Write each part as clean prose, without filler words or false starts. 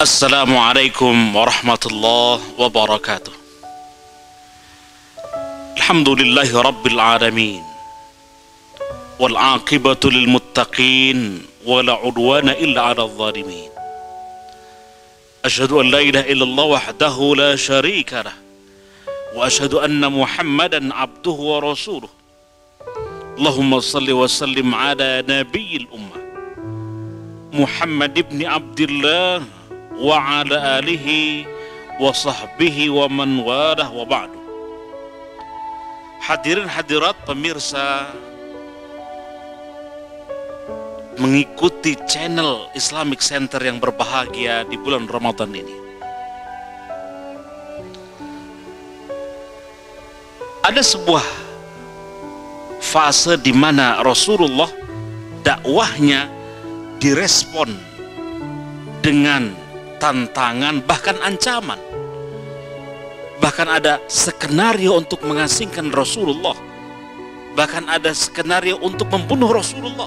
Assalamualaikum warahmatullahi wabarakatuh. Alhamdulillahi rabbil alamin. Wal aqibatu lil muttaqin wala udwana illa 'alal zalimin. Asyhadu an la ilaha illallah wahdahu la syarika lah. Wa asyhadu anna Muhammadan abduhu wa rasuluh. Allahumma salli wa sallim ala nabiyil ummah Muhammad ibn Abdullah wa ala alihi wa sahbihi wa man walah wa ba'du. Hadirin hadirat pemirsa mengikuti channel Islamic Center yang berbahagia di bulan Ramadan ini. Ada sebuah fase di mana Rasulullah dakwahnya direspon dengan tantangan, bahkan ancaman. Bahkan ada skenario untuk mengasingkan Rasulullah. Bahkan ada skenario untuk membunuh Rasulullah.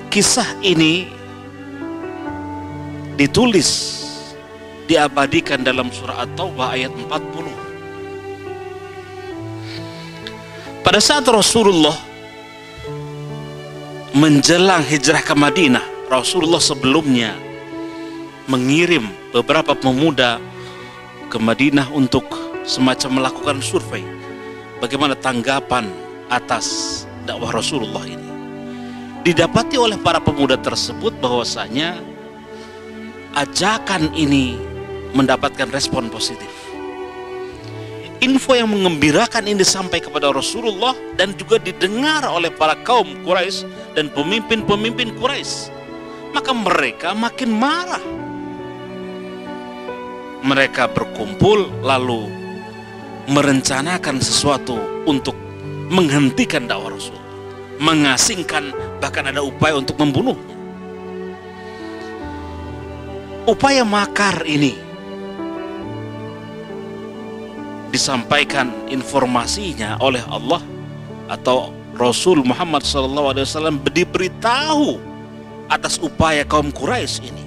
Kisah ini ditulis, diabadikan dalam surah At-Taubah ayat 40. Pada saat Rasulullah menjelang hijrah ke Madinah, Rasulullah sebelumnya mengirim beberapa pemuda ke Madinah untuk semacam melakukan survei bagaimana tanggapan atas dakwah Rasulullah ini. Didapati oleh para pemuda tersebut bahwasanya ajakan ini mendapatkan respon positif. Info yang mengembirakan ini sampai kepada Rasulullah dan juga didengar oleh para kaum Quraisy dan pemimpin-pemimpin Quraisy. Maka mereka makin marah. Mereka berkumpul lalu merencanakan sesuatu untuk menghentikan dakwah Rasul, mengasingkan, bahkan ada upaya untuk membunuhnya. Upaya makar ini disampaikan informasinya oleh Allah atau Rasul Muhammad SAW diberitahu atas upaya kaum Quraisy ini.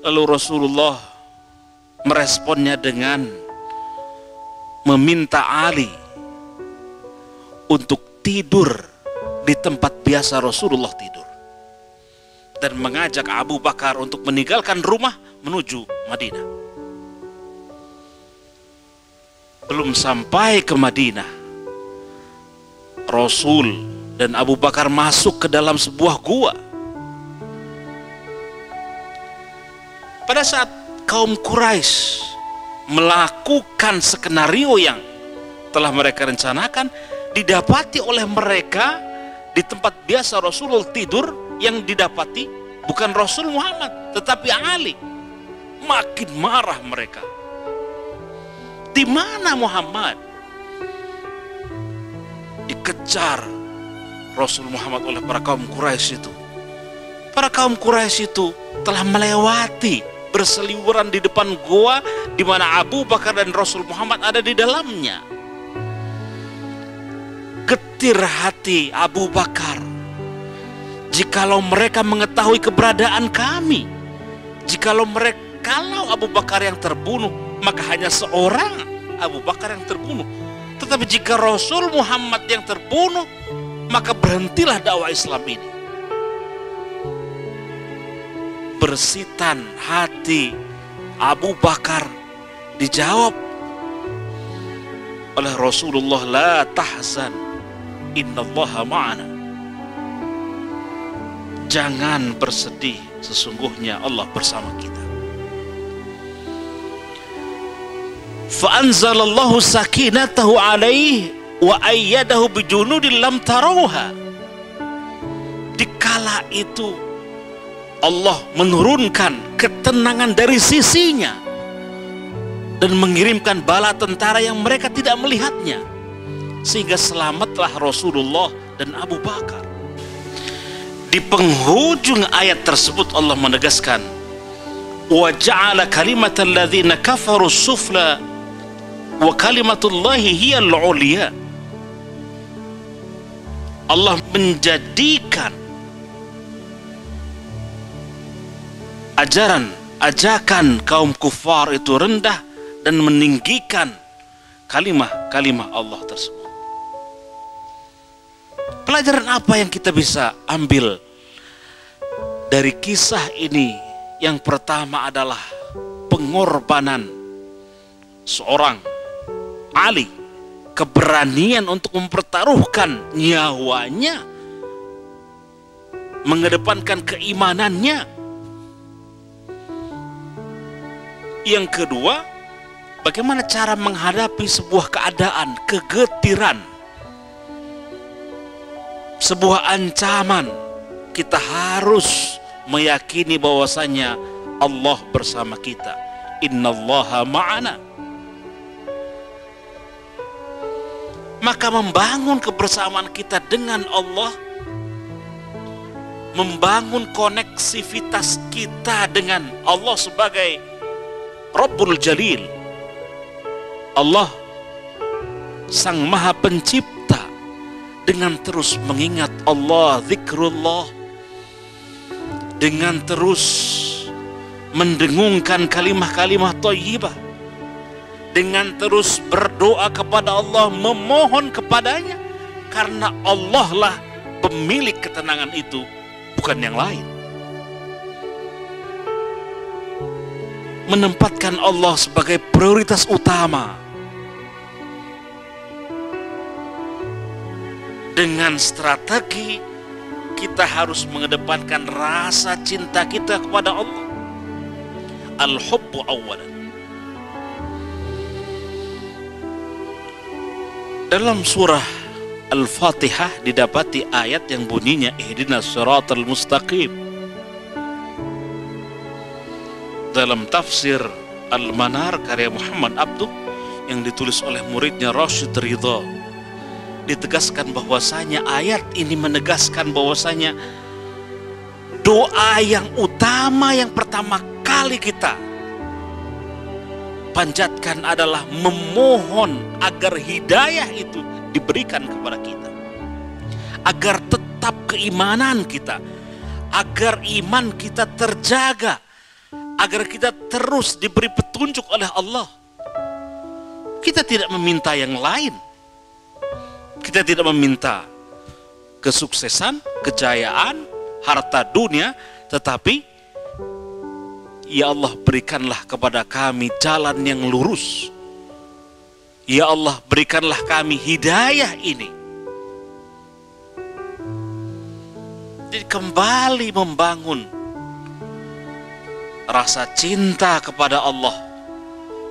Lalu Rasulullah meresponnya dengan meminta Ali untuk tidur di tempat biasa Rasulullah tidur dan mengajak Abu Bakar untuk meninggalkan rumah menuju Madinah. Belum sampai ke Madinah, Rasul dan Abu Bakar masuk ke dalam sebuah gua. Pada saat kaum Quraisy melakukan skenario yang telah mereka rencanakan, didapati oleh mereka di tempat biasa Rasulullah tidur, yang didapati bukan Rasul Muhammad tetapi Ali. Makin marah mereka. Di mana Muhammad? Dikejar Rasul Muhammad oleh para kaum Quraisy itu. Para kaum Quraisy itu telah melewati, berseliweran di depan gua di mana Abu Bakar dan Rasul Muhammad ada di dalamnya. Getir hati Abu Bakar. Jikalau mereka mengetahui keberadaan kami, kalau Abu Bakar yang terbunuh, maka hanya seorang Abu Bakar yang terbunuh. Tetapi jika Rasul Muhammad yang terbunuh, maka berhentilah dakwah Islam ini. Bersitan hati Abu Bakar dijawab oleh Rasulullah, la tahzan, innallaha ma'ana. Jangan bersedih, sesungguhnya Allah bersama kita. Fa'anzalallahu sakinatahu alaihi wa ayyadahu bijunudin lam tarawha. Dikala itu Allah menurunkan ketenangan dari sisinya dan mengirimkan bala tentara yang mereka tidak melihatnya, sehingga selamatlah Rasulullah dan Abu Bakar. Di penghujung ayat tersebut Allah menegaskan, wa ja'ala kalimatal ladzina kafaru sufla wa kalimatullahi hiyal ulya. Allah menjadikan ajakan kaum kufar itu rendah dan meninggikan kalimah Allah tersebut. Pelajaran apa yang kita bisa ambil dari kisah ini? Yang pertama adalah pengorbanan seorang Ali, keberanian untuk mempertaruhkan nyawanya, mengedepankan keimanannya. Yang kedua, bagaimana cara menghadapi sebuah keadaan kegetiran, sebuah ancaman. Kita harus meyakini bahwasanya Allah bersama kita. Innallaha ma'ana. Maka membangun kebersamaan kita dengan Allah, membangun koneksivitas kita dengan Allah sebagai Rabbul Jalil, Allah Sang Maha Pencipta, dengan terus mengingat Allah, zikrullah, dengan terus mendengungkan kalimah-kalimah thayyibah, dengan terus berdoa kepada Allah, memohon kepadanya, karena Allah lah pemilik ketenangan itu, bukan yang lain. Menempatkan Allah sebagai prioritas utama, dengan strategi kita harus mengedepankan rasa cinta kita kepada Allah. Al-hubbu awalan. Dalam surah Al-Fatihah didapati ayat yang bunyinya ihdinas siratal mustaqim. Dalam tafsir Al-Manar karya Muhammad Abduh yang ditulis oleh muridnya Rashid Ridha, ditegaskan bahwasanya ayat ini menegaskan bahwasanya doa yang utama yang pertama kali kita panjatkan adalah memohon agar hidayah itu diberikan kepada kita, agar tetap keimanan kita, agar iman kita terjaga, agar kita terus diberi petunjuk oleh Allah. Kita tidak meminta yang lain. Kita tidak meminta kesuksesan, kejayaan, harta dunia, tetapi ya Allah, berikanlah kepada kami jalan yang lurus. Ya Allah, berikanlah kami hidayah ini. Jadi kembali membangun rasa cinta kepada Allah,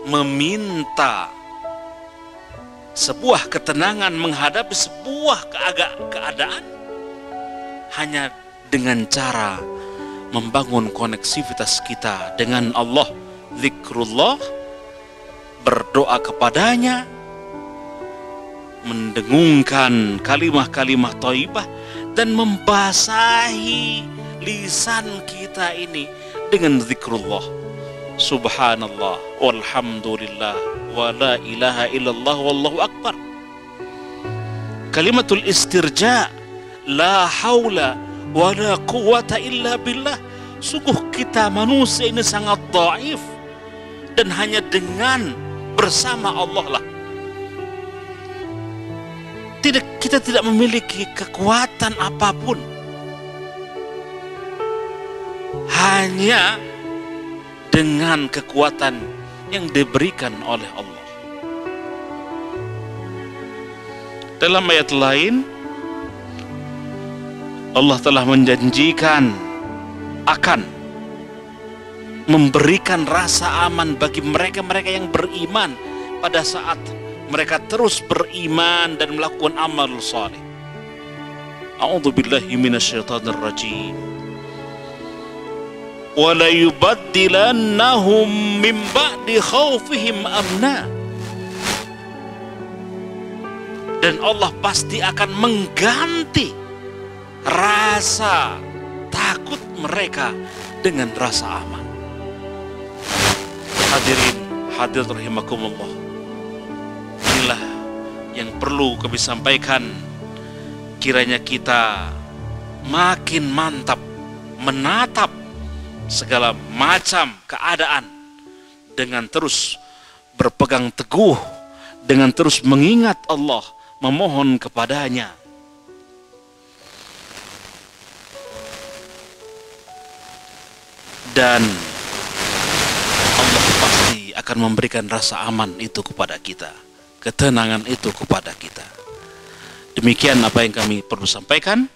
meminta sebuah ketenangan menghadapi sebuah keadaan hanya dengan cara membangun koneksivitas kita dengan Allah, zikrullah, berdoa kepadanya, mendengungkan kalimah-kalimah thayyibah, dan membasahi lisan kita ini dengan zikrullah. Subhanallah walhamdulillah wa la ilaha illallah wallahu akbar. Kalimatul istirja, la haula wa la quwata illa billah. Sungguh kita manusia ini sangat dhaif, dan hanya dengan bersama Allah lah. Kita tidak memiliki kekuatan apapun, hanya dengan kekuatan yang diberikan oleh Allah. Dalam ayat lain, Allah telah menjanjikan akan memberikan rasa aman bagi mereka-mereka yang beriman pada saat mereka terus beriman dan melakukan amal saleh. A'udzubillahi minasyaitonir rajim. وَلَا يُبَدِّلَنَّهُمْ مِنْ بَعْدِ خَوْفِهِمْ أَمْنًا. Dan Allah pasti akan mengganti rasa takut mereka dengan rasa aman. Hadirin hadirat rahimakumullah, inilah yang perlu kami sampaikan. Kiranya kita makin mantap menatap segala macam keadaan dengan terus berpegang teguh, dengan terus mengingat Allah, memohon kepadanya. Dan Allah pasti akan memberikan rasa aman itu kepada kita, ketenangan itu kepada kita. Demikian apa yang kami perlu sampaikan.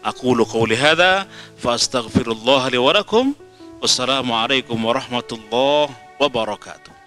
Aqulu qouli hadza fa astaghfirullah li wa lakum. Wassalamualaikum warahmatullahi wabarakatuh.